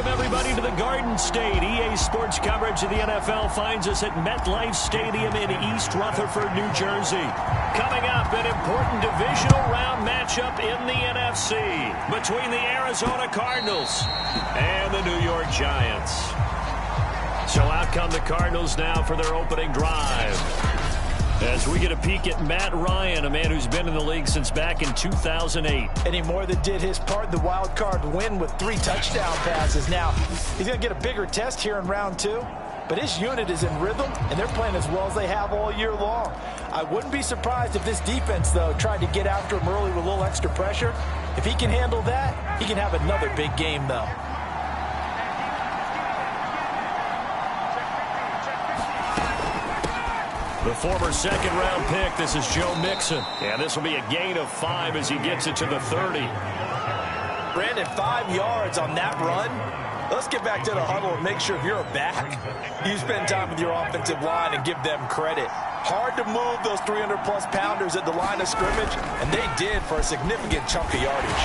Welcome, everybody, to the Garden State. EA Sports coverage of the NFL finds us at MetLife Stadium in East Rutherford, New Jersey. Coming up, an important divisional round matchup in the NFC between the Arizona Cardinals and the New York Giants. So out come the Cardinals now for their opening drive. As we get a peek at Matt Ryan, a man who's been in the league since back in 2008. And he more than did his part in the wild card win with 3 touchdown passes. Now, he's going to get a bigger test here in round 2, but his unit is in rhythm, and they're playing as well as they have all year long. I wouldn't be surprised if this defense, though, tried to get after him early with a little extra pressure. If he can handle that, he can have another big game, though. The former second-round pick, this is Joe Mixon. And this will be a gain of 5 as he gets it to the 30. Brandon, 5 yards on that run. Let's get back to the huddle and make sure if you're a back, you spend time with your offensive line and give them credit. Hard to move those 300-plus pounders at the line of scrimmage, and they did for a significant chunk of yardage.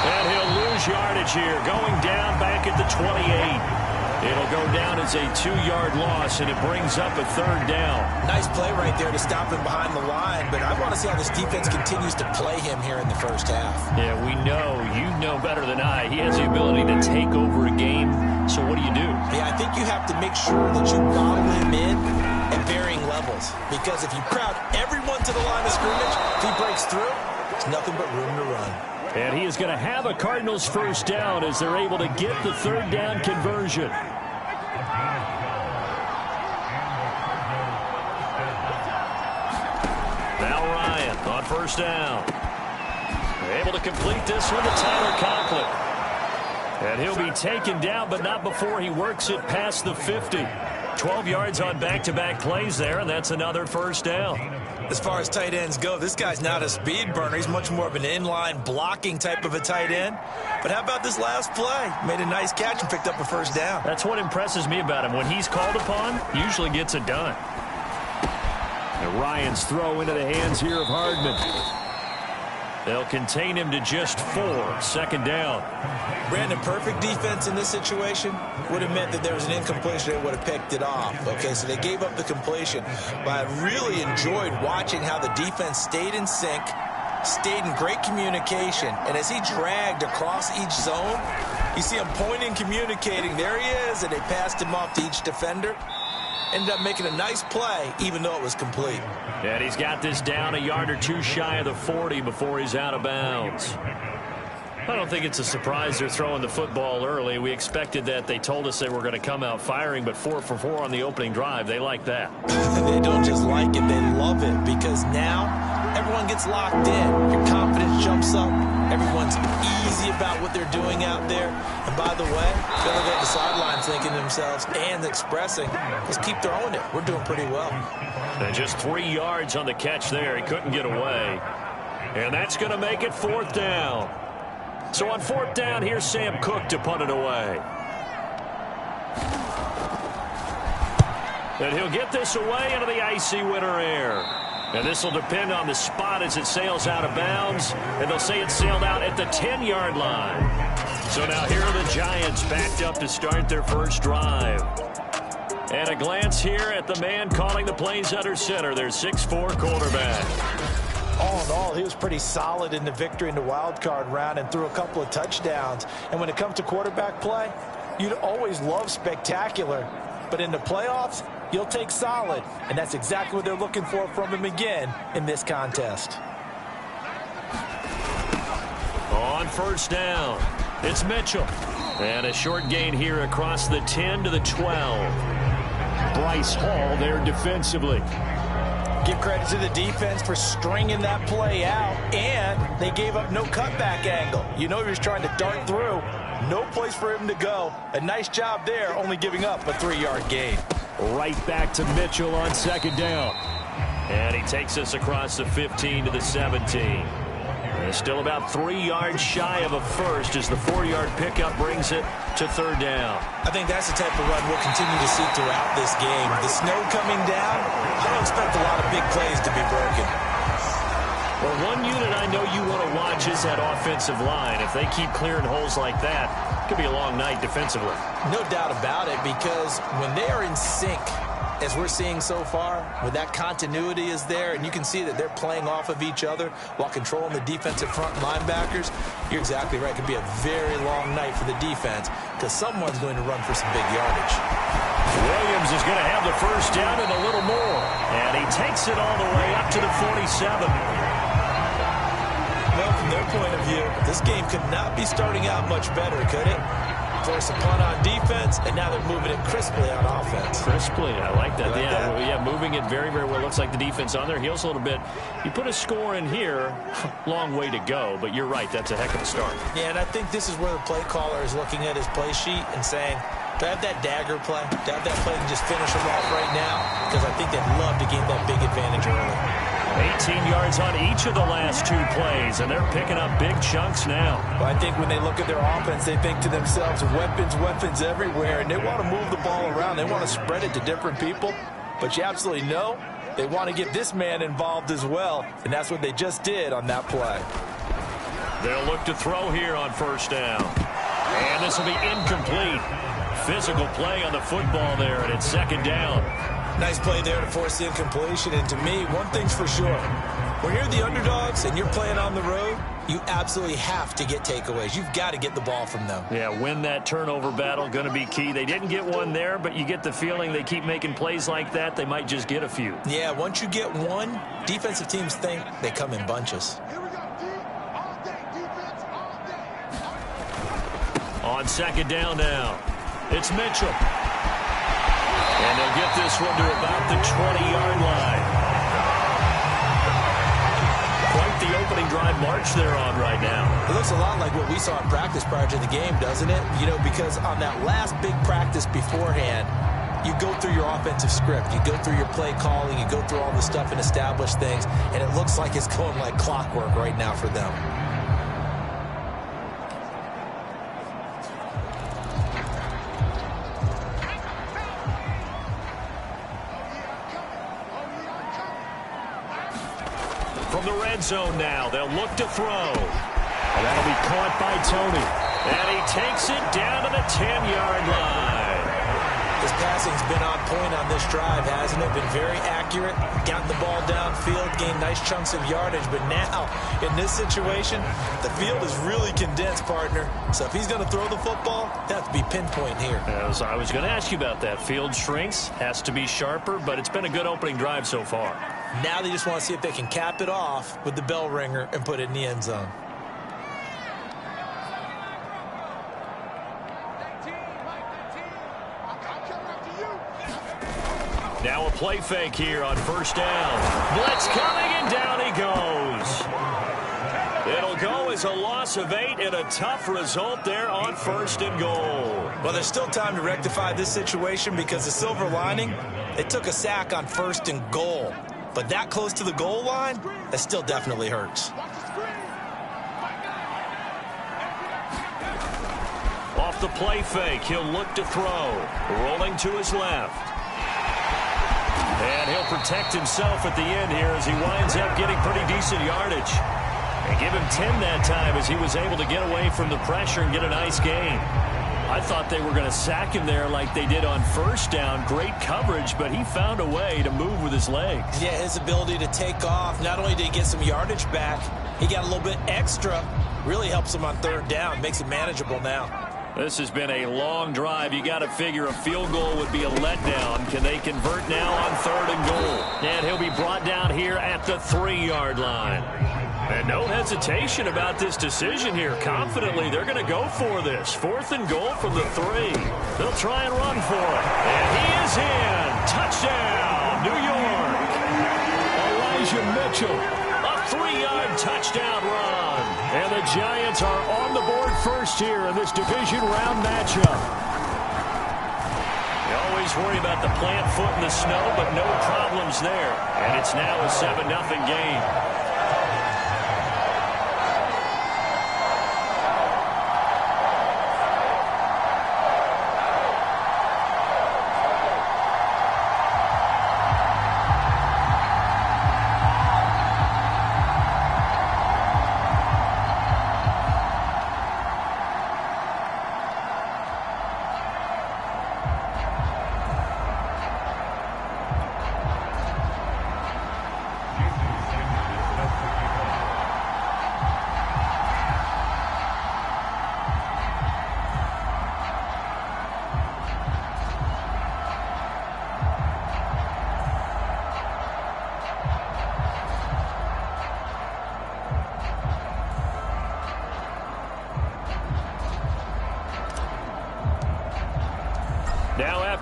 And he'll lose yardage here, going down back at the 28. It'll go down as a 2-yard loss, and it brings up a 3rd down. Nice play right there to stop him behind the line, but I want to see how this defense continues to play him here in the first half. Yeah, we know. You know better than I. He has the ability to take over a game, so what do you do? Yeah, I think you have to make sure that you bottle him in at varying levels, because if you crowd everyone to the line of scrimmage, if he breaks through, there's nothing but room to run. And he is going to have a Cardinals first down as they're able to get the 3rd down conversion. Now Ryan on first down. Able to complete this one to Tyler Conklin. And he'll be taken down, but not before he works it past the 50. 12 yards on back-to-back plays there, and that's another first down. As far as tight ends go, this guy's not a speed burner. He's much more of an inline blocking type of a tight end. But how about this last play? Made a nice catch and picked up a first down. That's what impresses me about him. When he's called upon, usually gets it done. And Ryan's throw into the hands here of Hardman. They'll contain him to just 4. 2nd down. Brandon, perfect defense in this situation would have meant that there was an incompletion. They would have picked it off. Okay, so they gave up the completion. But I really enjoyed watching how the defense stayed in sync, stayed in great communication. And as he dragged across each zone, you see him pointing, communicating. There he is, and they passed him off to each defender. Ended up making a nice play, even though it was complete. And he's got this down a yard or 2 shy of the 40 before he's out of bounds. I don't think it's a surprise they're throwing the football early. We expected that. They told us they were going to come out firing, but 4 for 4 on the opening drive. They like that. They don't just like it, they love it, because now everyone gets locked in. Your confidence jumps up. Everyone's easy about what they're doing out there. And by the way, they'll look at the sideline thinking to themselves and expressing, let's keep throwing it. We're doing pretty well. And just 3 yards on the catch there. He couldn't get away. And that's going to make it 4th down. So on 4th down, here's Sam Cook to punt it away. And he'll get this away into the icy winter air. And this will depend on the spot as it sails out of bounds. And they'll say it sailed out at the 10-yard line. So now here are the Giants backed up to start their first drive. And a glance here at the man calling the plays under center, their 6'4" quarterback. All in all, he was pretty solid in the victory in the wild card round and threw a couple of touchdowns. And when it comes to quarterback play, you'd always love spectacular. But in the playoffs, you'll take solid. And that's exactly what they're looking for from him again in this contest. On first down, it's Mitchell. And a short gain here across the 10 to the 12. Bryce Hall there defensively. Give credit to the defense for stringing that play out, and they gave up no cutback angle. You know he was trying to dart through. No place for him to go. A nice job there, only giving up a 3-yard gain. Right back to Mitchell on 2nd down. And he takes us across the 15 to the 17. Still about 3 yards shy of a first as the 4-yard pickup brings it to 3rd down. I think that's the type of run we'll continue to see throughout this game. The snow coming down, I don't expect a lot of big plays to be broken. Well, one unit I know you want to watch is that offensive line. If they keep clearing holes like that, could be a long night defensively. No doubt about it, because when they are in sync, as we're seeing so far, when that continuity is there, and you can see that they're playing off of each other while controlling the defensive front linebackers, you're exactly right. It could be a very long night for the defense because someone's going to run for some big yardage. Williams is going to have the first down and a little more. And he takes it all the way up to the 47. Well, from their point of view, this game could not be starting out much better, could it? Force a punt on defense, and now they're moving it crisply on offense. Crisply, I like that. Yeah, moving it very, very well. Looks like the defense on their heels a little bit. You put a score in here, long way to go, but you're right, that's a heck of a start. Yeah, and I think this is where the play caller is looking at his play sheet and saying, to have that dagger play, to have that play and just finish them off right now, because I think they'd love to gain that big advantage early. 18 yards on each of the last 2 plays, and they're picking up big chunks now. Well, I think when they look at their offense, they think to themselves, weapons everywhere, and they want to move the ball around. They want to spread it to different people, but you absolutely know they want to get this man involved as well, and that's what they just did on that play. They'll look to throw here on first down, and this will be incomplete. Physical play on the football there, and it's second down. Nice play there to force the incompletion. And to me, one thing's for sure. When you're the underdogs and you're playing on the road, you absolutely have to get takeaways. You've got to get the ball from them. Yeah, win that turnover battle, going to be key. They didn't get one there, but you get the feeling they keep making plays like that, they might just get a few. Yeah, once you get one, defensive teams think they come in bunches. On second down now, it's Mitchell. And they'll get this one to about the 20-yard line. Quite the opening drive march they're on right now. It looks a lot like what we saw in practice prior to the game, doesn't it? You know, because on that last big practice beforehand, you go through your offensive script. You go through your play calling. You go through all the stuff and establish things. And it looks like it's going like clockwork right now for them. From the red zone now, they'll look to throw. And that'll be caught by Tony. And he takes it down to the 10-yard line. His passing's been on point on this drive, hasn't it? Been very accurate, gotten the ball downfield, gained nice chunks of yardage. But now, in this situation, the field is really condensed, partner. So if he's going to throw the football, that has to be pinpoint here. As I was going to ask you about that. Field shrinks, has to be sharper, but it's been a good opening drive so far. Now they just want to see if they can cap it off with the bell ringer and put it in the end zone. Now a play fake here on first down. Blitz coming, and down he goes. It'll go as a loss of 8 and a tough result there on first and goal. Well, there's still time to rectify this situation because the silver lining, they took a sack on first and goal. But that close to the goal line, that still definitely hurts. Off the play fake, he'll look to throw. Rolling to his left. And he'll protect himself at the end here as he winds up getting pretty decent yardage. And give him 10 that time as he was able to get away from the pressure and get a nice gain. I thought they were going to sack him there like they did on first down. Great coverage, but he found a way to move with his legs. Yeah, his ability to take off. Not only did he get some yardage back, he got a little bit extra. Really helps him on third down. Makes it manageable now. This has been a long drive. You got to figure a field goal would be a letdown. Can they convert now on third and goal? And he'll be brought down here at the 3-yard line. And no hesitation about this decision here. Confidently, they're going to go for this. 4th and goal from the 3. They'll try and run for it. And he is in. Touchdown, New York. Elijah Mitchell. A 3-yard touchdown run. And the Giants are on the board first here in this division round matchup. You always worry about the plant foot in the snow, but no problems there. And it's now a 7-0 game.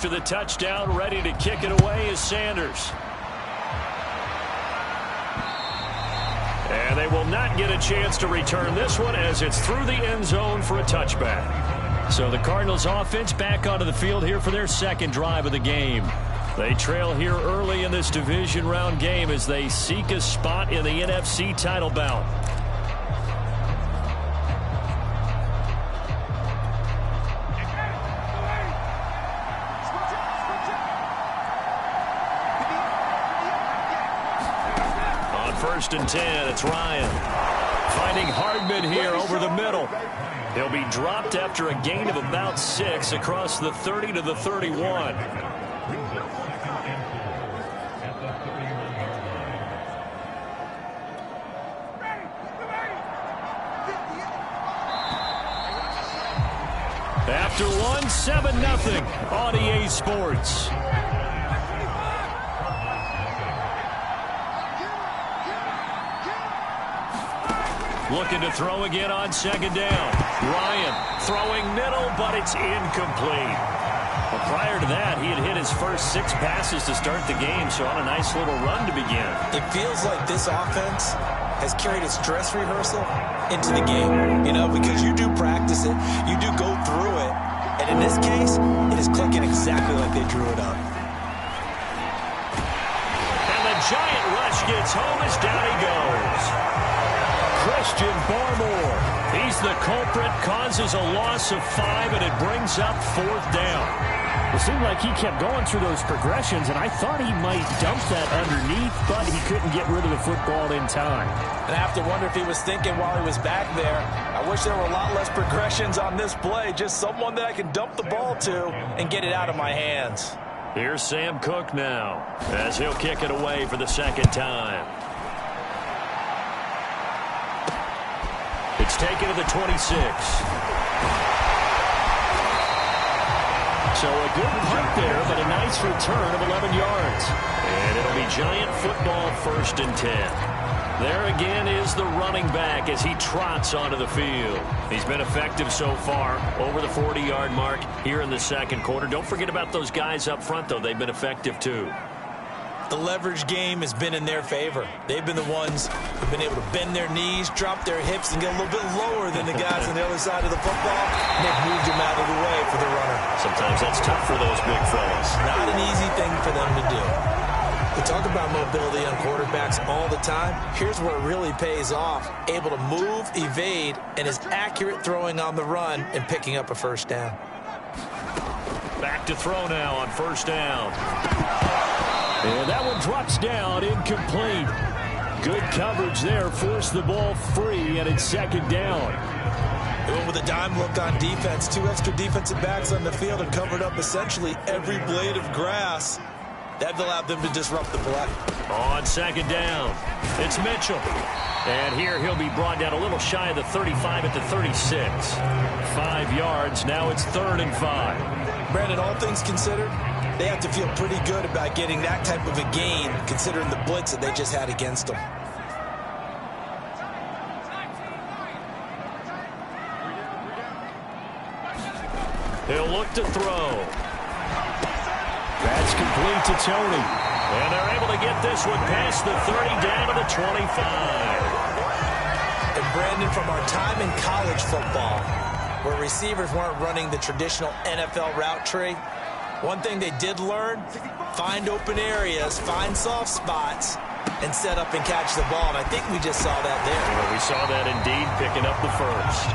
after the touchdown, ready to kick it away is Sanders. And they will not get a chance to return this one as it's through the end zone for a touchback. So the Cardinals offense back onto the field here for their second drive of the game. They trail here early in this division round game as they seek a spot in the NFC title bout. On 1st and 10, it's Ryan. Finding Hardman here over the middle. He'll be dropped after a gain of about 6 across the 30 to the 31. After one, 7-0 on EA Sports. Looking to throw again on second down. Ryan throwing middle, but it's incomplete. Well, prior to that, he had hit his first 6 passes to start the game, so on a nice little run to begin. It feels like this offense has carried its dress rehearsal into the game, you know, because you do practice it, you do go through it, and in this case, it is clicking exactly like they drew it up. And the giant rush gets home as down he goes. Christian Barmore. He's the culprit, causes a loss of 5, and it brings up 4th down. It seemed like he kept going through those progressions, and I thought he might dump that underneath, but he couldn't get rid of the football in time. And I have to wonder if he was thinking while he was back there, I wish there were a lot less progressions on this play, just someone that I can dump the ball to and get it out of my hands. Here's Sam Cook now, as he'll kick it away for the second time. It's taken to the 26. So a good punt there, but a nice return of 11 yards. And it'll be Giant football 1st and 10. There again is the running back as he trots onto the field. He's been effective so far, over the 40-yard mark here in the second quarter. Don't forget about those guys up front, though. They've been effective, too. The leverage game has been in their favor. They've been the ones who've been able to bend their knees, drop their hips, and get a little bit lower than the guys on the other side of the football. And they've moved them out of the way for the runner. Sometimes that's tough for those big fellas. Not an easy thing for them to do. We talk about mobility on quarterbacks all the time. Here's where it really pays off. Able to move, evade, and is accurate throwing on the run and picking up a 1st down. Back to throw now on 1st down. And that one drops down, incomplete. Good coverage there, forced the ball free, and it's 2nd down. They went with a dime look on defense. 2 extra defensive backs on the field and covered up essentially every blade of grass. That allowed them to disrupt the play. On 2nd down, it's Mitchell. And here he'll be brought down a little shy of the 35 at the 36. 5 yards, now it's 3rd and 5. Brandon, all things considered, they have to feel pretty good about getting that type of a gain, considering the blitz that they just had against them. He'll look to throw. That's complete to Tony. And they're able to get this one past the 30 down to the 25. And Brandon, from our time in college football, where receivers weren't running the traditional NFL route tree, one thing they did learn, find open areas, find soft spots, and set up and catch the ball. And I think we just saw that there. Well, we saw that indeed, picking up the 1st.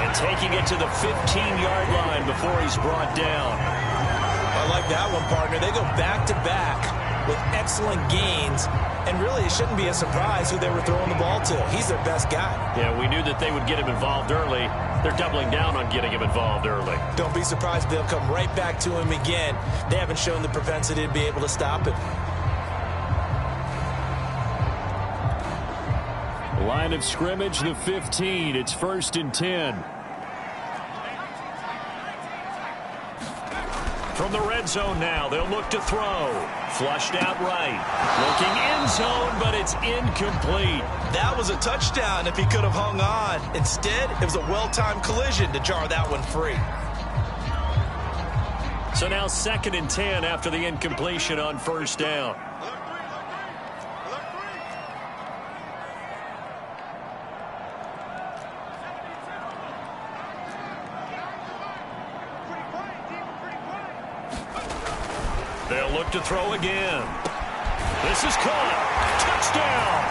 And taking it to the 15-yard line before he's brought down. I like that one, partner. They go back-to-back with excellent gains. And really, it shouldn't be a surprise who they were throwing the ball to. He's their best guy. Yeah, we knew that they would get him involved early. They're doubling down on getting him involved early. Don't be surprised if they'll come right back to him again. They haven't shown the propensity to be able to stop him. Line of scrimmage, the 15. It's 1st and 10. From the red zone now, they'll look to throw. Flushed out right. Looking end zone, but it's incomplete. That was a touchdown if he could have hung on. Instead, it was a well-timed collision to jar that one free. So now 2nd and 10 after the incompletion on first down. They'll look to throw again. This is caught. Touchdown.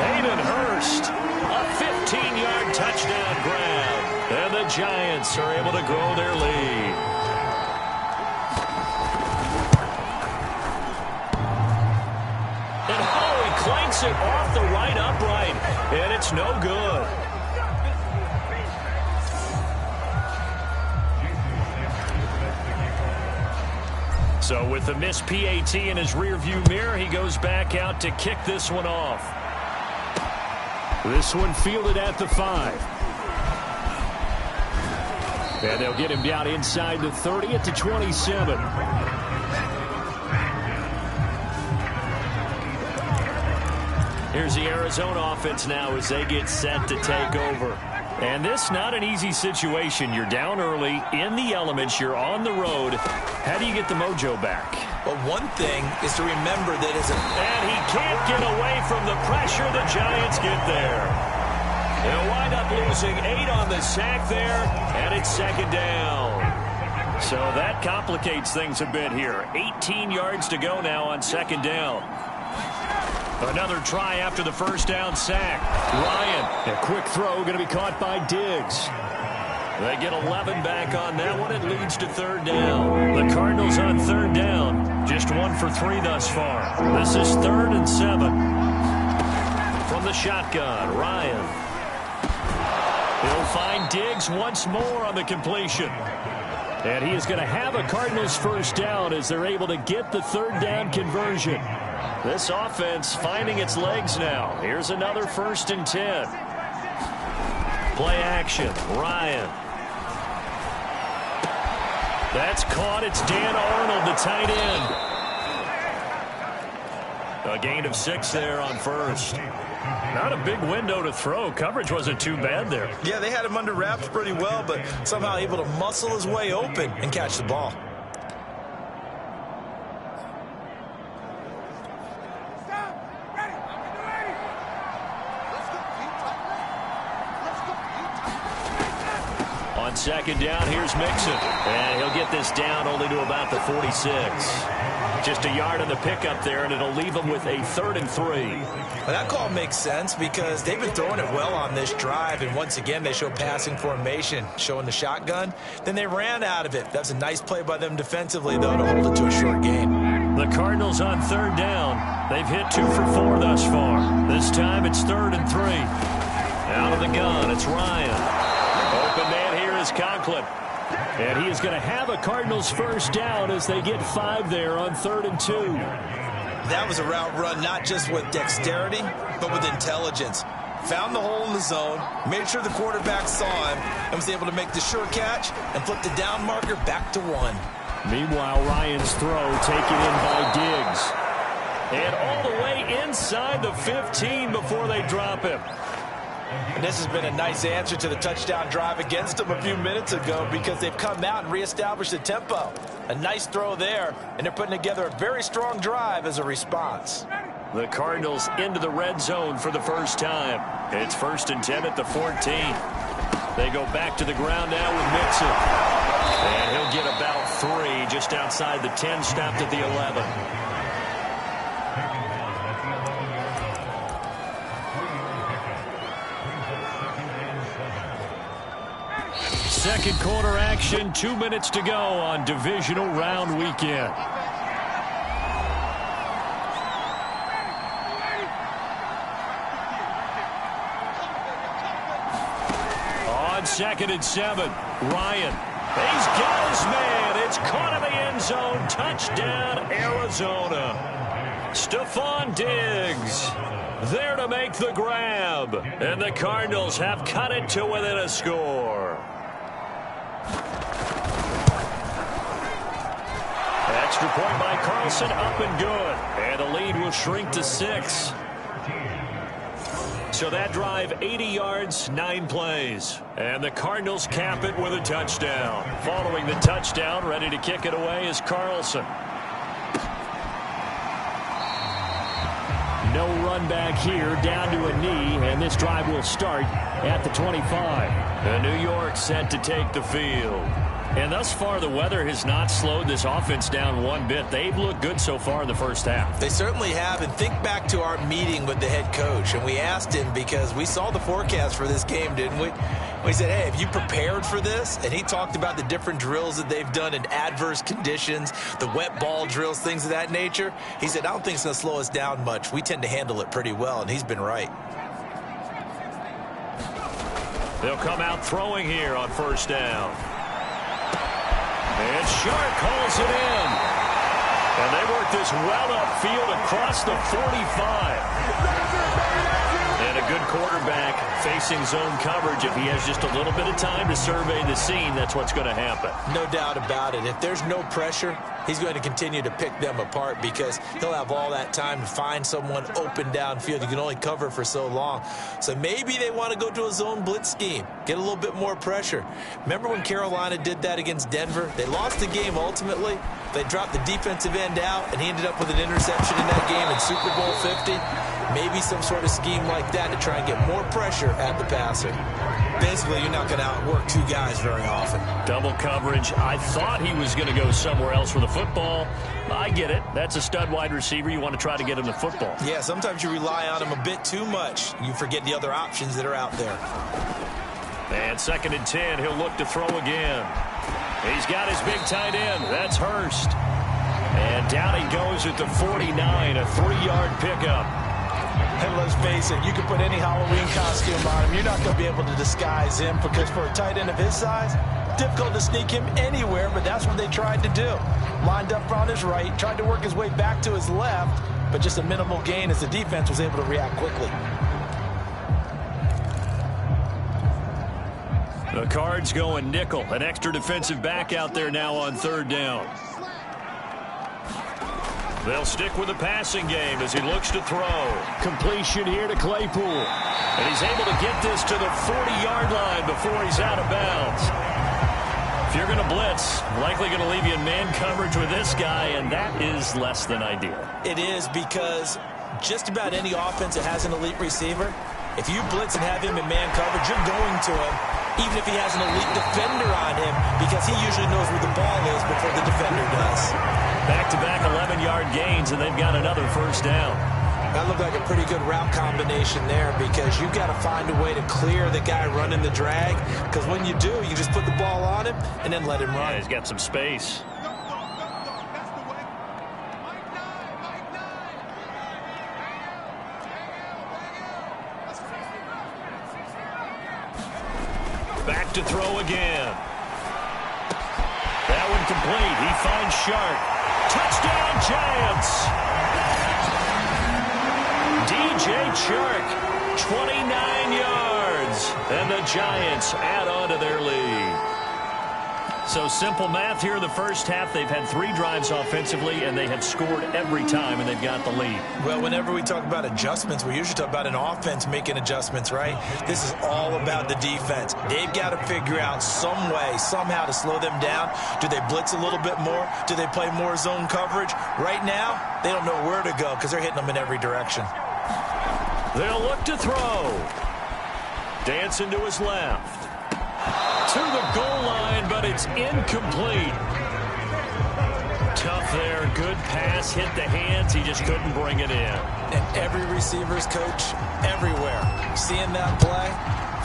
Hayden Hurst, a 15-yard touchdown grab. And the Giants are able to grow their lead. And he clanks it off the right upright. And it's no good. So with the missed PAT in his rearview mirror, he goes back out to kick this one off. This one fielded at the 5. And they'll get him down inside the 30 at the 27. Here's the Arizona offense now as they get set to take over. And this not an easy situation. You're down early, in the elements, you're on the road. How do you get the mojo back? Well, one thing is to remember that And he can't get away from the pressure. The Giants get there. They'll wind up losing 8 on the sack there, and it's 2nd down. So that complicates things a bit here. 18 yards to go now on 2nd down. Another try after the first down sack. Ryan, a quick throw going to be caught by Diggs. They get 11 back on that one. It leads to 3rd down. The Cardinals on 3rd down. Just 1 for 3 thus far. This is 3rd and 7. From the shotgun, Ryan. He'll find Diggs once more on the completion. And he is going to have a Cardinals first down as they're able to get the 3rd down conversion. This offense finding its legs now. Here's another 1st and 10. Play action. Ryan. That's caught. It's Dan Arnold, the tight end. A gain of 6 there on first. Not a big window to throw. Coverage wasn't too bad there. Yeah, they had him under wraps pretty well, but somehow able to muscle his way open and catch the ball. On 2nd down, here's Mixon. And he'll get this down only to about the 46. Just a yard on the pickup there, and it'll leave him with a 3rd and 3. Well, that call makes sense because they've been throwing it well on this drive, and once again they show passing formation, showing the shotgun. Then they ran out of it. That's a nice play by them defensively, though, to hold it to a short game. The Cardinals on 3rd down. They've hit 2 for 4 thus far. This time it's 3rd and 3. Out of the gun, it's Ryan. Open man here is Conklin. And he is going to have a Cardinals first down as they get 5 there on 3rd and 2. That was a route run not just with dexterity, but with intelligence. Found the hole in the zone, made sure the quarterback saw him, and was able to make the sure catch and flip the down marker back to 1. Meanwhile, Ryan's throw taken in by Diggs. And all the way inside the 15 before they drop him. And this has been a nice answer to the touchdown drive against them a few minutes ago because they've come out and reestablished the tempo. A nice throw there, and they're putting together a very strong drive as a response. The Cardinals into the red zone for the first time. It's 1st and 10 at the 14. They go back to the ground now with Mixon. And he'll get about 3 just outside the 10, stopped at the 11. Second quarter action, 2 minutes to go on divisional round weekend. On 2nd and 7, Ryan. He's got his man. It's caught in the end zone. Touchdown, Arizona. Stephon Diggs there to make the grab. And the Cardinals have cut it to within a score. Extra point by Carlson, up and good. And the lead will shrink to 6. So that drive, 80 yards, 9 plays. And the Cardinals cap it with a touchdown. Following the touchdown, ready to kick it away is Carlson. No run back here, down to a knee, and this drive will start at the 25. And New York set to take the field. And thus far, the weather has not slowed this offense down one bit. They've looked good so far in the first half. They certainly have. And think back to our meeting with the head coach. And we asked him, because we saw the forecast for this game, didn't we? We said, hey, have you prepared for this? And he talked about the different drills that they've done in adverse conditions, the wet ball drills, things of that nature. He said, I don't think it's going to slow us down much. We tend to handle it pretty well, and he's been right. They'll come out throwing here on first down. And Shark calls it in. And they work this well upfield across the 45. And a good quarterback facing zone coverage. If he has just a little bit of time to survey the scene, that's what's going to happen. No doubt about it. If there's no pressure, he's going to continue to pick them apart because he'll have all that time to find someone open downfield. You can only cover for so long. So maybe they want to go to a zone blitz scheme, get a little bit more pressure. Remember when Carolina did that against Denver? They lost the game ultimately. They dropped the defensive end out, and he ended up with an interception in that game in Super Bowl 50. Maybe some sort of scheme like that to try and get more pressure at the passer. Basically, you're not going to outwork two guys very often. Double coverage. I thought he was going to go somewhere else for the football. I get it. That's a stud wide receiver. You want to try to get him the football. Yeah, sometimes you rely on him a bit too much. You forget the other options that are out there. And 2nd and 10. He'll look to throw again. He's got his big tight end. That's Hurst. And down he goes at the 49. A 3-yard pickup. And let's face it, you can put any Halloween costume on him. You're not going to be able to disguise him because for a tight end of his size, difficult to sneak him anywhere, but that's what they tried to do. Lined up on his right, tried to work his way back to his left, but just a minimal gain as the defense was able to react quickly. The Cards going nickel. An extra defensive back out there now on 3rd down. They'll stick with the passing game as he looks to throw. Completion here to Claypool. And he's able to get this to the 40-yard line before he's out of bounds. If you're going to blitz, likely going to leave you in man coverage with this guy, and that is less than ideal. It is, because just about any offense that has an elite receiver, if you blitz and have him in man coverage, you're going to him, even if he has an elite defender on him, because he usually knows where the ball is before the defender does. Back-to-back 11-yard gains, and they've got another first down. That looked like a pretty good route combination there, because you've got to find a way to clear the guy running the drag, because when you do, you just put the ball on him and then let him run. Yeah, he's got some space. Back to throw again. That one complete. He finds Shark. Touchdown, Giants! DJ Chark, 29 yards. And the Giants add on to their lead. So simple math here in the first half. They've had 3 drives offensively, and they have scored every time, and they've got the lead. Well, whenever we talk about adjustments, we usually talk about an offense making adjustments, right? This is all about the defense. They've got to figure out some way, somehow to slow them down. Do they blitz a little bit more? Do they play more zone coverage? Right now, they don't know where to go because they're hitting them in every direction. They'll look to throw. Dancing to his left. To the goal line, but it's incomplete. Tough there. Good pass. Hit the hands. He just couldn't bring it in. And every receiver's coach everywhere. Seeing that play,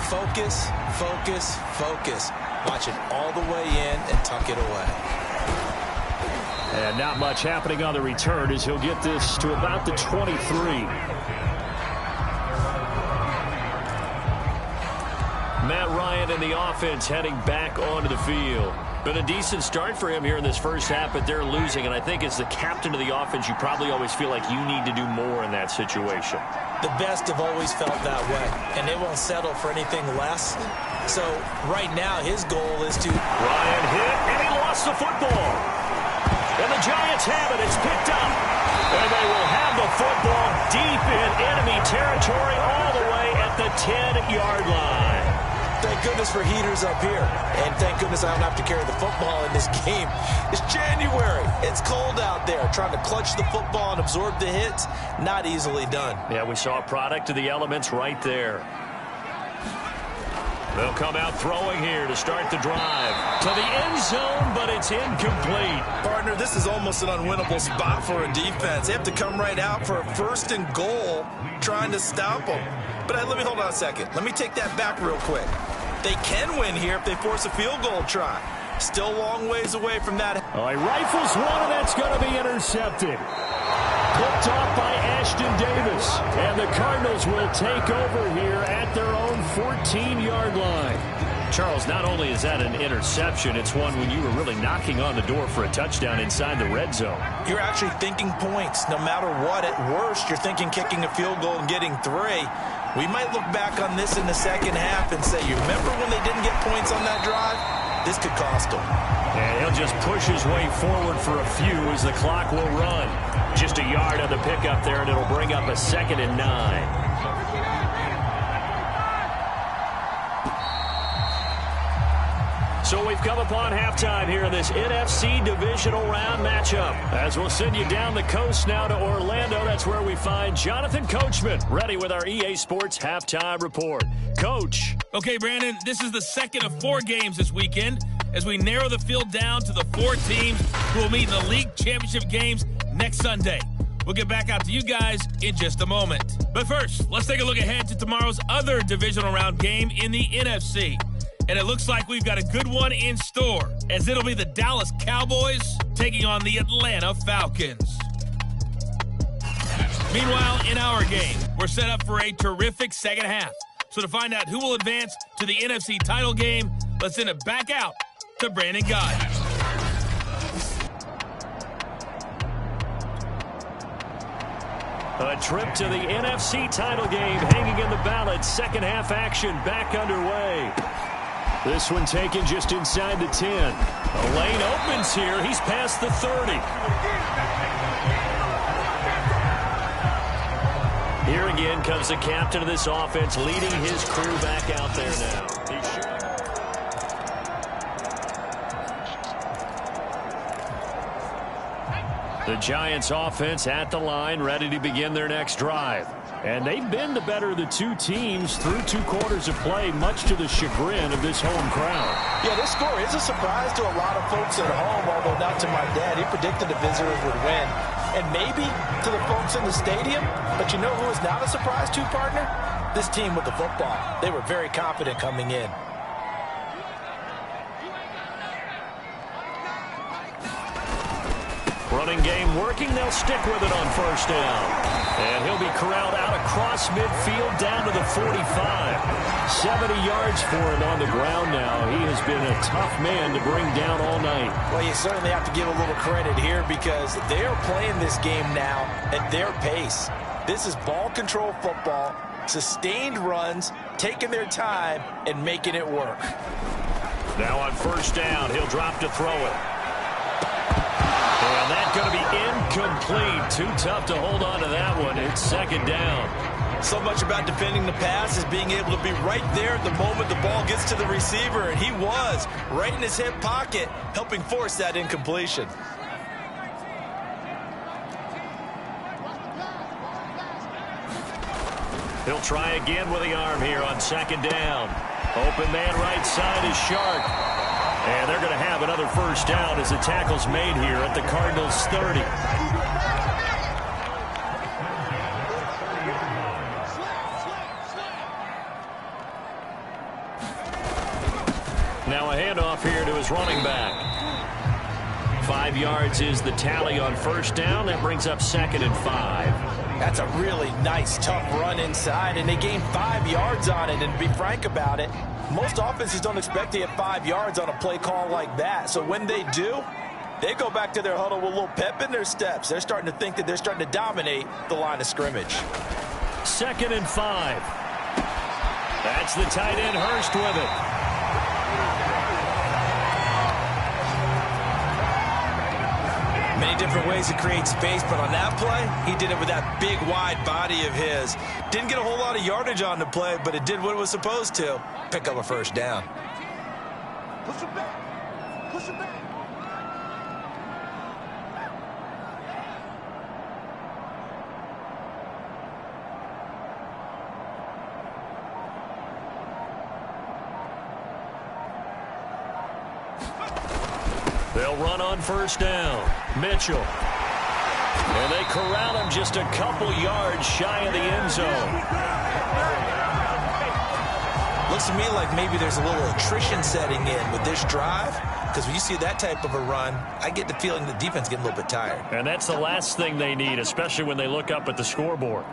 focus, focus, focus. Watch it all the way in and tuck it away. And not much happening on the return as he'll get this to about the 23. Matt Ryan and the offense heading back onto the field. Been a decent start for him here in this first half, but they're losing. And I think as the captain of the offense, you probably always feel like you need to do more in that situation. The best have always felt that way, and they won't settle for anything less. So right now, his goal is to... Ryan hit, and he lost the football. And the Giants have it. It's picked up. And they will have the football deep in enemy territory all the way at 10-yard line. Thank goodness for heaters up here. And thank goodness I don't have to carry the football in this game. It's January. It's cold out there. Trying to clutch the football and absorb the hits, not easily done. Yeah, we saw a product of the elements right there. They'll come out throwing here to start the drive. To the end zone, but it's incomplete. Partner, this is almost an unwinnable spot for a defense. They have to come right out for a 1st and goal trying to stop them. But let me hold on a second. Let me take that back real quick. They can win here if they force a field goal try. Still a long ways away from that. Oh, he rifles one, and that's going to be intercepted. Picked off by Ashton Davis. And the Cardinals will take over here at their own 14-yard line. Charles, not only is that an interception, it's one when you were really knocking on the door for a touchdown inside the red zone. You're actually thinking points. No matter what, at worst, you're thinking kicking a field goal and getting 3. We might look back on this in the second half and say, you remember when they didn't get points on that drive? This could cost them. And he'll just push his way forward for a few as the clock will run. Just a yard on the pickup there, and it'll bring up a 2nd and 9. So we've come upon halftime here in this NFC divisional round matchup. As we'll send you down the coast now to Orlando, that's where we find Jonathan Coachman, ready with our EA Sports halftime report. Coach. Okay, Brandon, this is the second of 4 games this weekend as we narrow the field down to the 4 teams who will meet in the league championship games next Sunday. We'll get back out to you guys in just a moment. But first, let's take a look ahead to tomorrow's other divisional round game in the NFC. And it looks like we've got a good one in store, as it'll be the Dallas Cowboys taking on the Atlanta Falcons. Meanwhile, in our game, we're set up for a terrific second half. So to find out who will advance to the NFC title game, let's send it back out to Brandon Guy. A trip to the NFC title game hanging in the balance. Second half action back underway. This one taken just inside the 10. The lane opens here. He's past the 30. Here again comes the captain of this offense, leading his crew back out there now. The Giants offense at the line, ready to begin their next drive. And they've been the better of the 2 teams through 2 quarters of play, much to the chagrin of this home crowd. Yeah, this score is a surprise to a lot of folks at home, although not to my dad. He predicted the visitors would win. And maybe to the folks in the stadium, but you know who is not a surprise to, partner? This team with the football. They were very confident coming in. Running game working. They'll stick with it on first down. And he'll be corralled out across midfield down to the 45. 70 yards for him on the ground now. He has been a tough man to bring down all night. Well, you certainly have to give a little credit here because they are playing this game now at their pace. This is ball control football, sustained runs, taking their time, and making it work. Now on first down, he'll drop to throw it. And that's going to be incomplete. Too tough to hold on to that one. It's second down. So much about defending the pass is being able to be right there at the moment the ball gets to the receiver, and he was right in his hip pocket, helping force that incompletion. He'll try again with the arm here on second down. Open man right side is Shark. And they're going to have another first down as the tackle's made here at the Cardinals' 30. Now a handoff here to his running back. 5 yards is the tally on first down. That brings up 2nd and 5. That's a really nice, tough run inside, and they gained 5 yards on it. And to be frank about it, most offenses don't expect to get 5 yards on a play call like that. So when they do, they go back to their huddle with a little pep in their steps. They're starting to think that they're starting to dominate the line of scrimmage. 2nd and 5. That's the tight end Hurst with it. Many different ways to create space, but on that play, he did it with that big, wide body of his. Didn't get a whole lot of yardage on the play, but it did what it was supposed to. Pick up a first down. Push it back. Push it back. They'll run on first down. Mitchell. And they corral him just a couple yards shy of the end zone. Looks to me like maybe there's a little attrition setting in with this drive, because when you see that type of a run, I get the feeling the defense getting a little bit tired. And that's the last thing they need, especially when they look up at the scoreboard.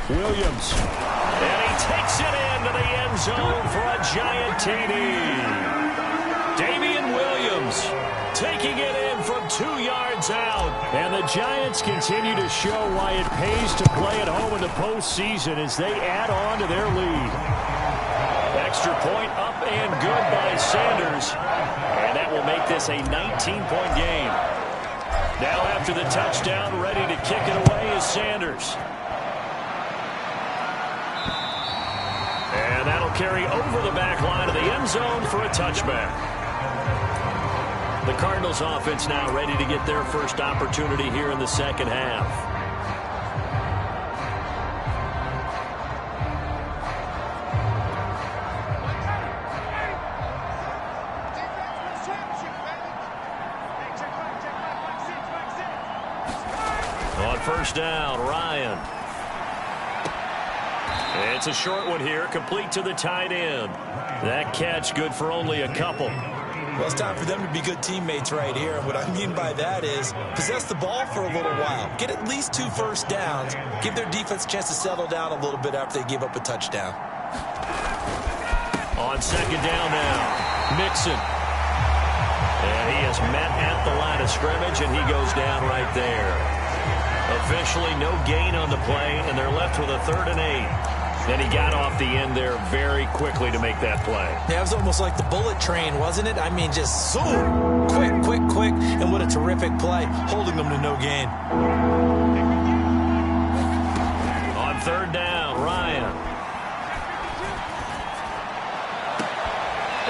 Williams. And he takes it into the end zone for a giant TD. Damian Williams taking it in from 2 yards out. And the Giants continue to show why it pays to play at home in the postseason as they add on to their lead. Extra point up and good by Sanders. And that will make this a 19-point game. Now after the touchdown, ready to kick it away is Sanders. And that'll carry over the back line of the end zone for a touchback. The Cardinals offense now ready to get their first opportunity here in the second half. On first down, Ryan. It's a short one here, complete to the tight end. That catch good for only a couple. Well, it's time for them to be good teammates right here. And what I mean by that is possess the ball for a little while. Get at least 2 first downs. Give their defense a chance to settle down a little bit after they give up a touchdown. On second down now, Mixon. And he is met at the line of scrimmage, and he goes down right there. Officially no gain on the play, and they're left with a 3rd and 8. Then he got off the end there very quickly to make that play. Yeah, it was almost like the bullet train, wasn't it? I mean, just zoom, quick, quick, quick, and what a terrific play, holding them to no gain. On third down, Ryan.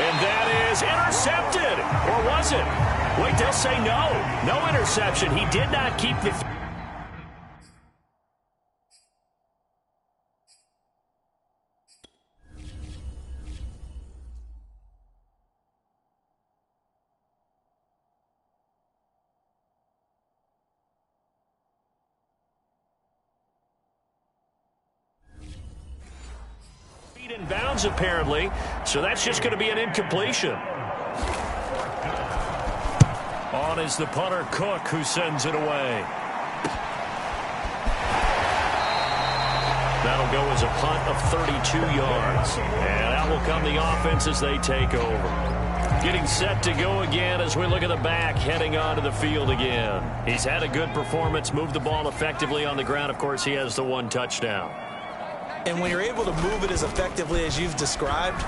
And that is intercepted. Or was it? Wait, they'll say no. No interception. He did not keep the... in bounds, apparently, so that's just going to be an incompletion. On is the punter, Cook, who sends it away. That'll go as a punt of 32 yards. And out will come the offense as they take over. Getting set to go again as we look at the back, heading onto the field again. He's had a good performance, moved the ball effectively on the ground. Of course, he has the 1 touchdown. And when you're able to move it as effectively as you've described,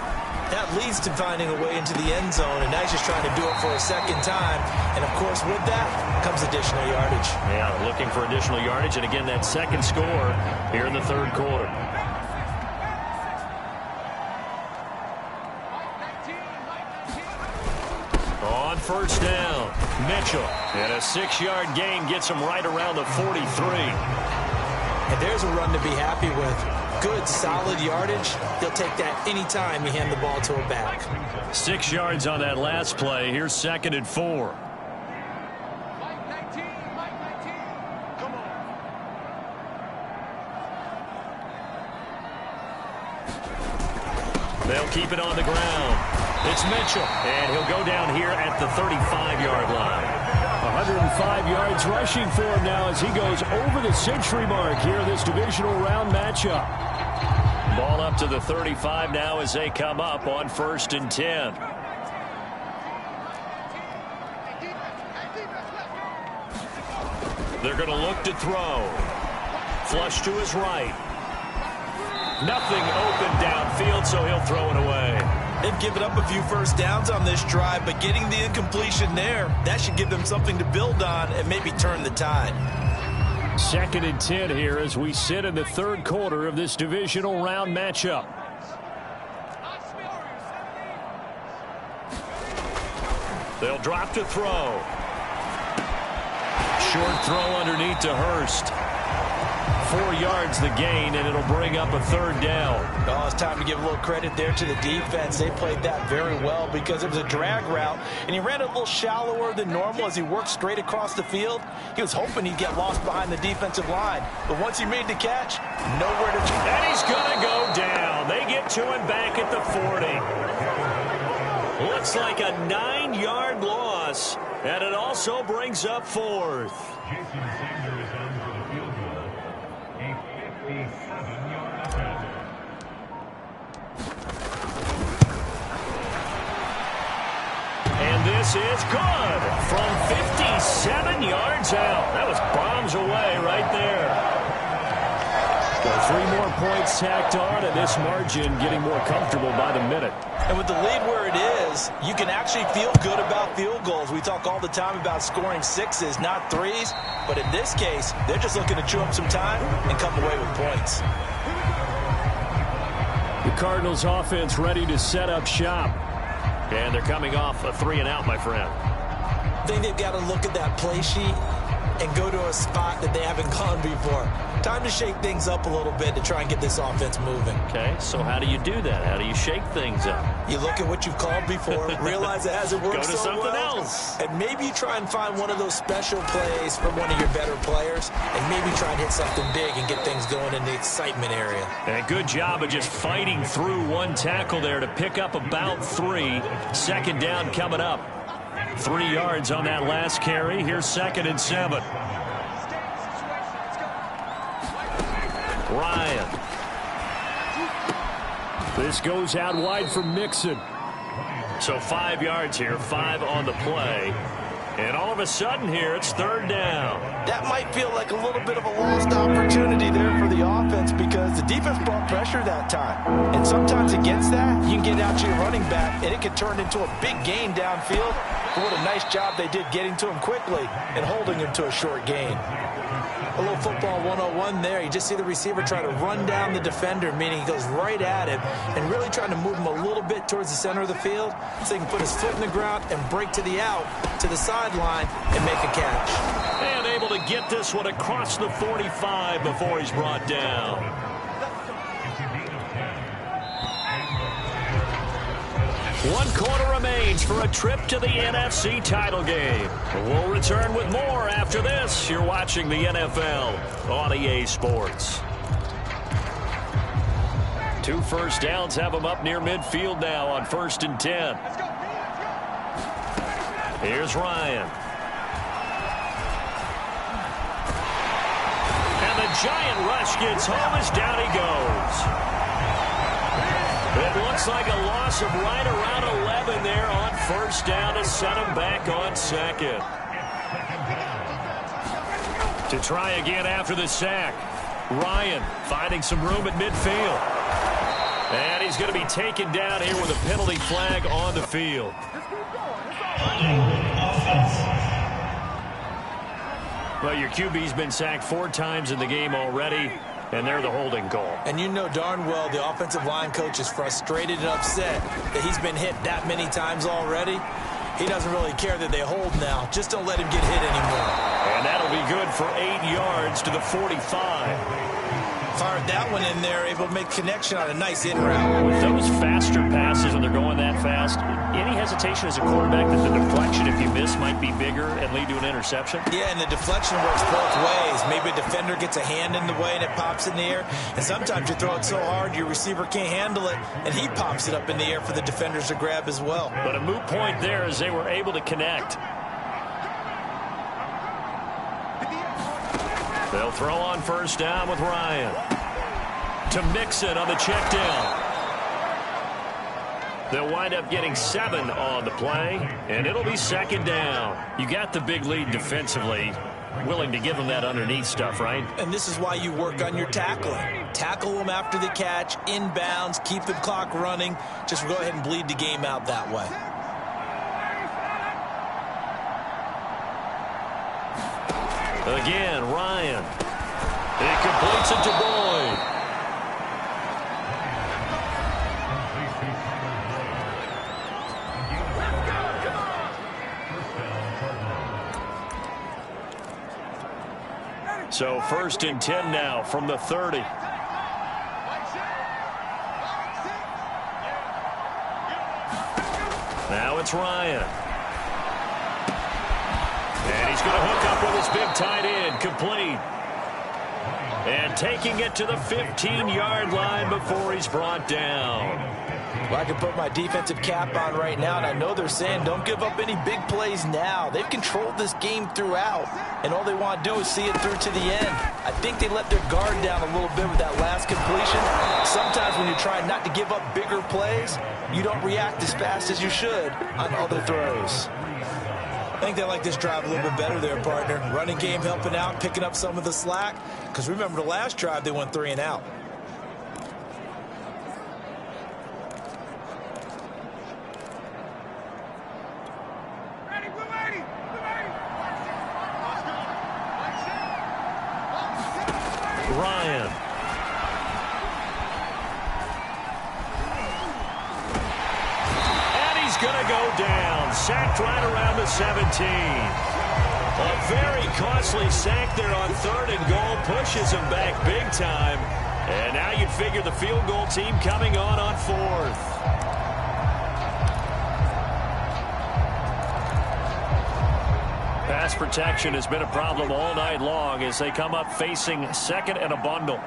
that leads to finding a way into the end zone, and now he's just trying to do it for a second time. And, of course, with that comes additional yardage. Yeah, looking for additional yardage, and again, that second score here in the 3rd quarter. On first down, Mitchell. And a 6-yard gain gets him right around the 43. And there's a run to be happy with. Good, solid yardage. He'll take that anytime you hand the ball to a back. 6 yards on that last play. Here's 2nd and 4. Come on. They'll keep it on the ground. It's Mitchell, and he'll go down here at the 35-yard line. 105 yards rushing for him now as he goes over the century mark here in this divisional round matchup. Ball up to the 35 now as they come up on 1st and 10. They're going to look to throw. Flush to his right. Nothing open downfield, so he'll throw it away. They've given up a few first downs on this drive, but getting the incompletion there, that should give them something to build on and maybe turn the tide. 2nd and 10 here as we sit in the 3rd quarter of this divisional round matchup. They'll drop to throw. Short throw underneath to Hurst. 4 yards the gain, and it'll bring up a 3rd down. Oh, it's time to give a little credit there to the defense. They played that very well because it was a drag route, and he ran it a little shallower than normal as he worked straight across the field. He was hoping he'd get lost behind the defensive line, but once he made the catch, nowhere to turn. And he's going to go down. They get to him back at the 40. Looks like a 9-yard loss, and it also brings up 4th. And this is good from 57 yards out. That was bombs away right there. Got 3 more points tacked on, and this margin getting more comfortable by the minute. And with the lead where it is, you can actually feel good about field goals. We talk all the time about scoring 6s, not 3s. But in this case, they're just looking to chew up some time and come away with points. The Cardinals offense ready to set up shop. And they're coming off a 3-and-out, my friend. I think they've got to look at that play sheet and go to a spot that they haven't gone before. Time to shake things up a little bit to try and get this offense moving. Okay, so how do you do that? How do you shake things up? You look at what you've called before, realize it hasn't worked Go to so something well, else. and maybe you try and find one of those special plays from one of your better players, and maybe try and hit something big and get things going in the excitement area. And a good job of just fighting through one tackle there to pick up about 3. 2nd down coming up. 3 yards on that last carry. Here's 2nd and 7. Ryan. This goes out wide for Mixon. So 5 yards here, 5 on the play. And all of a sudden here, it's 3rd down. That might feel like a little bit of a lost opportunity there for the offense because the defense brought pressure that time. And sometimes against that, you can get out to your running back, and it can turn into a big gain downfield. But what a nice job they did getting to him quickly and holding him to a short gain. A little football 101 there. You just see the receiver try to run down the defender, meaning he goes right at him and really trying to move him a little bit towards the center of the field so he can put his foot in the ground and break to the out, to the sideline, and make a catch. And able to get this one across the 45 before he's brought down. One quarter remains for a trip to the NFC title game. We'll return with more after this. You're watching the NFL on EA Sports. 2 first downs have them up near midfield now on 1st and 10. Here's Ryan. And the giant rush gets home as down he goes. It looks like a loss of right around 11 there on 1st down to set him back on 2nd. To try again after the sack. Ryan finding some room at midfield. And he's going to be taken down here with a penalty flag on the field. Well, your QB's been sacked 4 times in the game already. And they're the holding call. And you know darn well the offensive line coach is frustrated and upset that he's been hit that many times already. He doesn't really care that they hold now. Just don't let him get hit anymore. And that'll be good for 8 yards to the 45. Fired that one in there, able to make connection on a nice in route. With those faster passes and they're going that fast, any hesitation as a quarterback that the deflection, if you miss, might be bigger and lead to an interception? Yeah, and the deflection works both ways. Maybe a defender gets a hand in the way and it pops in the air. And sometimes you throw it so hard your receiver can't handle it, and he pops it up in the air for the defenders to grab as well. But a moot point there as they were able to connect. They'll throw on 1st down with Ryan. To Mixon on the check down. They'll wind up getting 7 on the play, and it'll be 2nd down. You got the big lead defensively. willing to give him that underneath stuff, right? And this is why you work on your tackling. Tackle them after the catch, inbounds, keep the clock running. Just go ahead and bleed the game out that way. Again, Ryan. He completes it to Boyd. So 1st and 10 now from the 30. Now it's Ryan. And he's going to hook up with his big tight end, complete. And taking it to the 15-yard line before he's brought down. Well, I can put my defensive cap on right now, and I know they're saying don't give up any big plays now. They've controlled this game throughout, and all they want to do is see it through to the end. I think they let their guard down a little bit with that last completion. Sometimes when you're trying not to give up bigger plays, you don't react as fast as you should on other throws. I think they like this drive a little bit better there, partner. Running game helping out, picking up some of the slack. Because remember the last drive, they went 3 and out. Ryan. And he's going to go down. Sacked right around the 17. A very costly sack there on 3rd and goal. Pushes him back big time. And now you'd figure the field goal team coming on 4th. Pass protection has been a problem all night long as they come up facing 2nd and a bundle.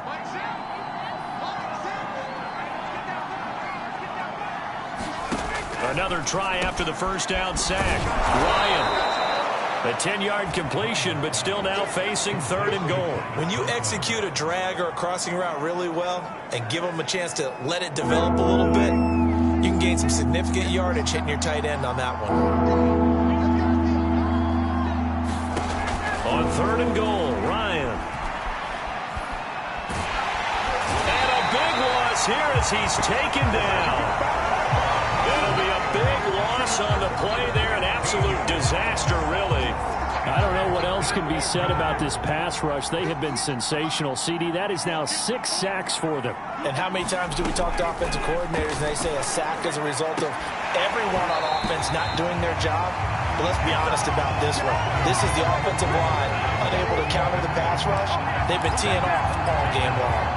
Another try after the first down sack. Ryan, a 10-yard completion, but still now facing 3rd and goal. When you execute a drag or a crossing route really well and give them a chance to let it develop a little bit, you can gain some significant yardage hitting your tight end on that one. On 3rd and goal, Ryan. And a big loss here as he's taken down. It'll be a big loss on the play there. An absolute disaster, really. I don't know what else can be said about this pass rush. They have been sensational, CD. That is now 6 sacks for them. And how many times do we talk to offensive coordinators and they say a sack is a result of everyone on offense not doing their job? But let's be honest about this one. This is the offensive line unable to counter the pass rush. They've been teeing off all game long.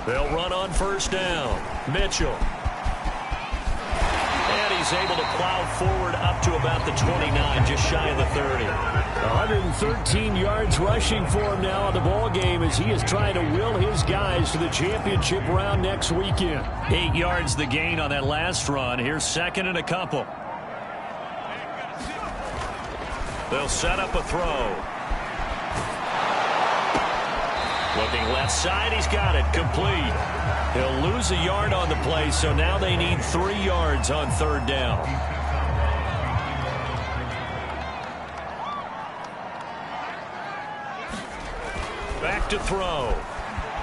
They'll run on 1st down. Mitchell. And he's able to plow forward up to about the 29, just shy of the 30. 113 yards rushing for him now in the ball game as he is trying to will his guys to the championship round next weekend. 8 yards the gain on that last run. Here's 2nd and a couple. They'll set up a throw. Looking left side, he's got it, complete. He'll lose a yard on the play, so now they need 3 yards on 3rd down. Back to throw.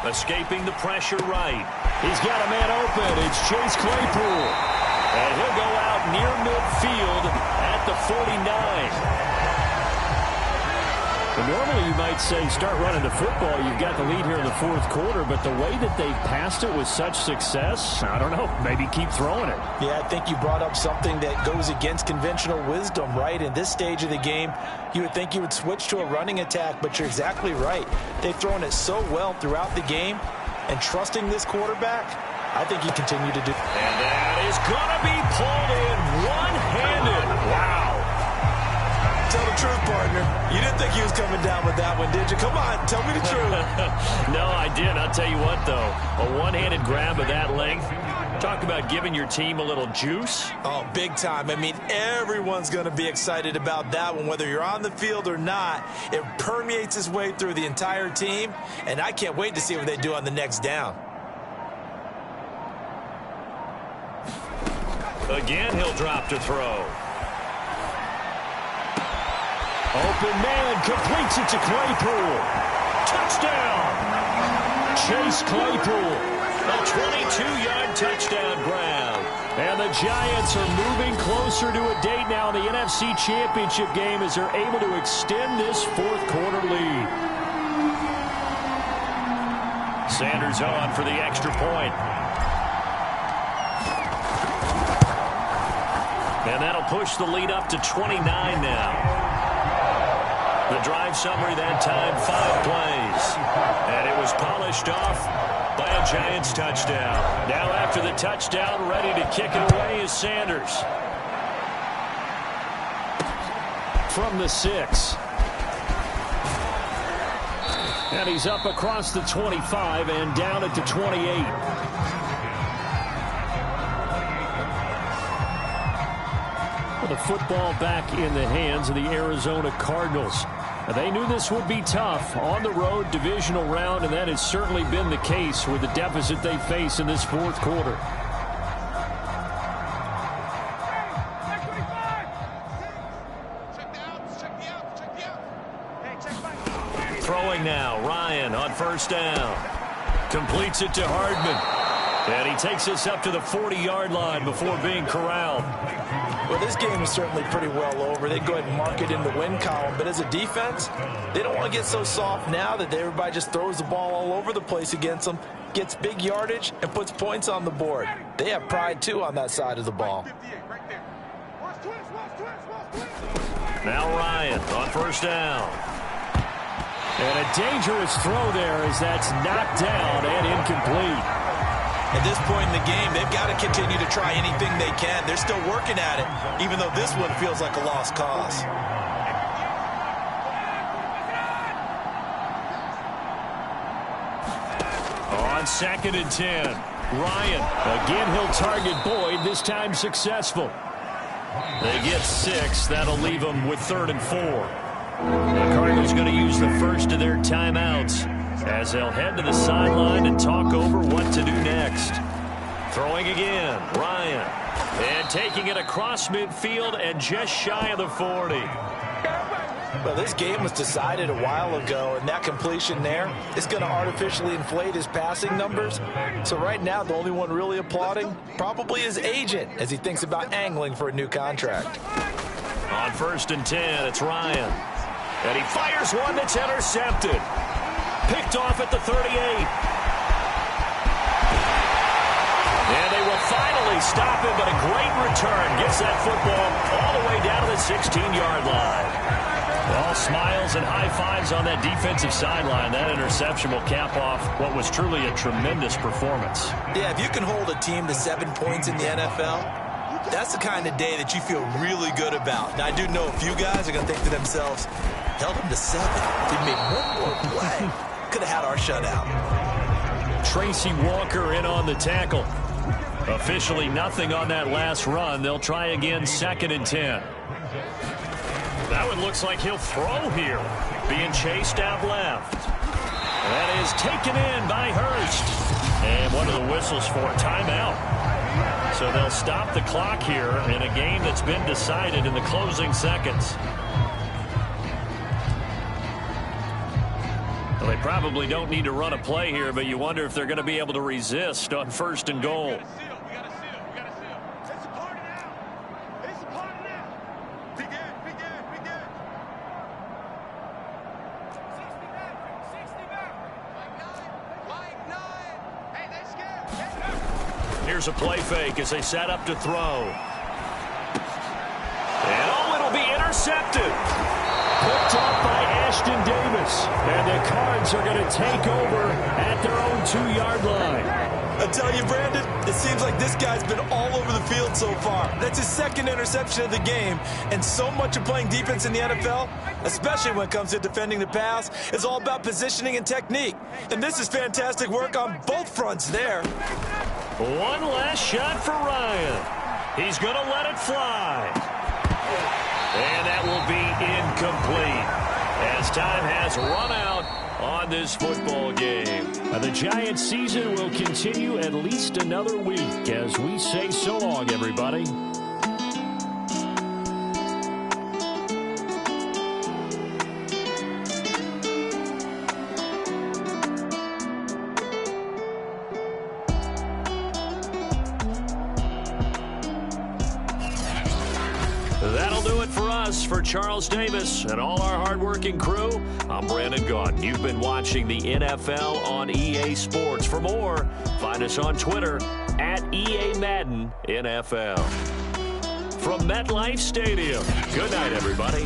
Escaping the pressure right. He's got a man open. It's Chase Claypool. And he'll go out near midfield at the 49. Normally you might say start running the football. You've got the lead here in the 4th quarter, but the way that they've passed it with such success, I don't know, maybe keep throwing it. Yeah, I think you brought up something that goes against conventional wisdom, right? In this stage of the game, you would think you would switch to a running attack, but you're exactly right. They've thrown it so well throughout the game, and trusting this quarterback, I think you continue to do. And that is going to be pulled in one-handed. Wow. Tell the truth, partner. You didn't think he was coming down with that one, did you? Come on, tell me the truth. No, I did. I'll tell you what, though. A one-handed grab of that length, Talk about giving your team a little juice. Oh, big time. I mean, everyone's going to be excited about that one, whether you're on the field or not. It permeates its way through the entire team, and I can't wait to see what they do on the next down. Again, he'll drop to throw. Open man completes it to Claypool. Touchdown! Chase Claypool. A 22-yard touchdown grab. And the Giants are moving closer to a date now in the NFC Championship game as they're able to extend this fourth-quarter lead. Sanders on for the extra point. And that'll push the lead up to 29 now. The drive summary that time, 5 plays. And it was polished off by a Giants touchdown. Now after the touchdown, ready to kick it away is Sanders. From the 6. And he's up across the 25 and down at the 28. The football back in the hands of the Arizona Cardinals. They knew this would be tough on the road, divisional round, and that has certainly been the case with the deficit they face in this fourth quarter. Throwing now, Ryan on first down. Completes it to Hardman. And he takes us up to the 40-yard line before being corralled. Well, this game is certainly pretty well over. They go ahead and mark it in the win column. But as a defense, they don't want to get so soft now that everybody just throws the ball all over the place against them, gets big yardage, and puts points on the board. They have pride, too, on that side of the ball. Now Ryan on first down. And a dangerous throw there as that's knocked down and incomplete. At this point in the game, they've got to continue to try anything they can. They're still working at it, even though this one feels like a lost cause. On 2nd and 10, Ryan. Again, he'll target Boyd, this time successful. They get 6. That'll leave them with 3rd and 4. The Cardinals going to use the first of their timeouts as they'll head to the sideline and talk over what to do next. Throwing again, Ryan. And taking it across midfield and just shy of the 40. Well, this game was decided a while ago, and that completion there is going to artificially inflate his passing numbers. So right now, the only one really applauding probably his agent as he thinks about angling for a new contract. On 1st and 10, it's Ryan. And he fires one that's intercepted. Picked off at the 38. And they will finally stop him, but a great return gets that football all the way down to the 16-yard line. All smiles and high fives on that defensive sideline. That interception will cap off what was truly a tremendous performance. Yeah, if you can hold a team to 7 points in the NFL, that's the kind of day that you feel really good about. Now, I do know a few guys are going to think to themselves, held them to 7. We made one more play. Could have had our shutout. Tracy Walker in on the tackle. Officially nothing on that last run. They'll try again 2nd and 10. That one looks like he'll throw here. Being chased out left. That is taken in by Hurst. And one of the whistles for timeout. So they'll stop the clock here in a game that's been decided in the closing seconds. Well, they probably don't need to run a play here, but you wonder if they're going to be able to resist on 1st and goal. Here's a play fake as they set up to throw. And oh, it'll be intercepted. Picked off by Ashton Davis. And the Cards are going to take over at their own 2-yard line. I tell you, Brandon, it seems like this guy's been all over the field so far. That's his 2nd interception of the game. And so much of playing defense in the NFL, especially when it comes to defending the pass, is all about positioning and technique. And this is fantastic work on both fronts there. One last shot for Ryan. He's going to let it fly. And that will be incomplete as time has run out on this football game. The Giants season will continue at least another week as we say so long, everybody. That'll do it for us. For Charles Davis and all our hardworking crew, I'm Brandon Gaudin. You've been watching the NFL on EA Sports. For more, find us on Twitter at EA Madden NFL. From MetLife Stadium, good night, everybody.